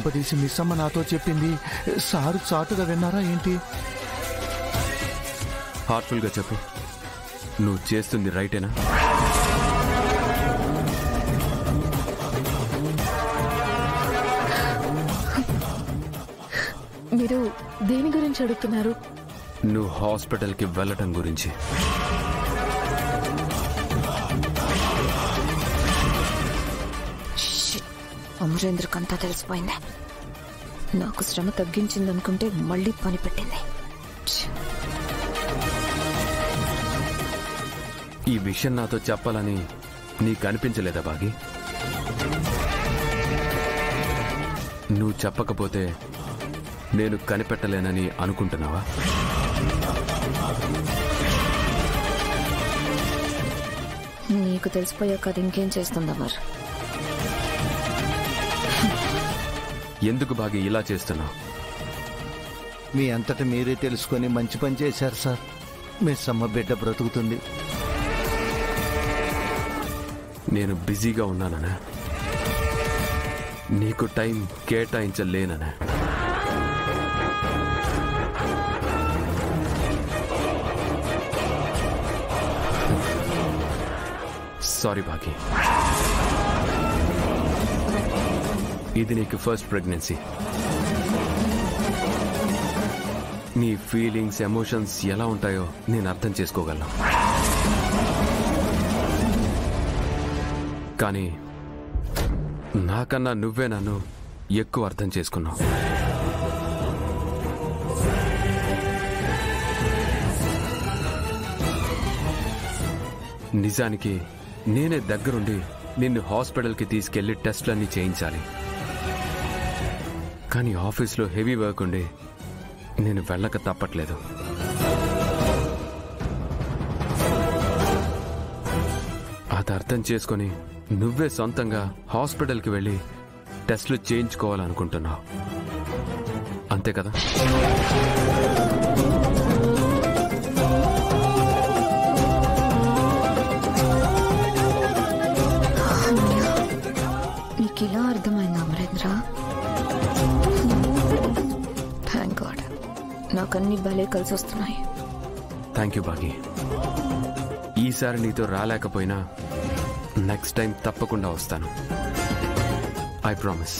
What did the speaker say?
కొంపదీసి మిస్ అమ్మ నాతో చెప్పింది సారు చాటుగా విన్నారా ఏంటి? హార్ట్ఫుల్గా చెప్పు, నువ్వు చేస్తుంది రైటేనా? మీరు దేని గురించి అడుగుతున్నారు? నువ్వు హాస్పిటల్కి వెళ్ళటం గురించి. అమరేంద్రకంతా తెలిసిపోయింది. నాకు శ్రమ తగ్గించిందనుకుంటే మళ్ళీ పని పెట్టింది. ఈ విషయం నాతో చెప్పాలని నీకు అనిపించలేదా బాగి? నువ్వు చెప్పకపోతే నేను కనిపెట్టలేనని అనుకుంటున్నావా? నీకు తెలిసిపోయాక అది ఇంకేం చేస్తుందా మరి? ఎందుకు బాగి ఇలా చేస్తున్నావు? మీ అంతటా మీరే తెలుసుకొని మంచి పని చేశారు సార్. మిస్ అమ్మ బిడ్డ బ్రతుకుతుంది. నేను బిజీగా ఉన్నాననే, నీకు టైం కేటాయించలేననే. సారీ బాగి, ఇది నీకు ఫస్ట్ ప్రెగ్నెన్సీ. నీ ఫీలింగ్స్, ఎమోషన్స్ ఎలా ఉంటాయో నేను అర్థం చేసుకోగలను. కానీ నాకన్నా నువ్వే నన్ను ఎక్కువ అర్థం చేసుకున్నావు. నిజానికి నేనే దగ్గరుండి నిన్ను హాస్పిటల్కి తీసుకెళ్లి టెస్ట్లన్నీ చేయించాలి. కానీ ఆఫీస్లో హెవీ వర్క్ ఉండి నేను వెళ్ళక తప్పట్లేదు. అది అర్థం చేసుకొని నువ్వే సొంతంగా హాస్పిటల్కి వెళ్ళి టెస్టులు చేయించుకోవాలనుకుంటున్నావు, అంతే కదా? నీకు ఇలా అర్థమైంది అమరేంద్ర? థ్యాంక్ గాడ్, నాకన్నీ భలే కలిసి వస్తున్నాయి. థ్యాంక్ యూ బాగి. ఈసారి నీతో రాలేకపోయినా నెక్స్ట్ టైం తప్పకుండా వస్తాను. I promise.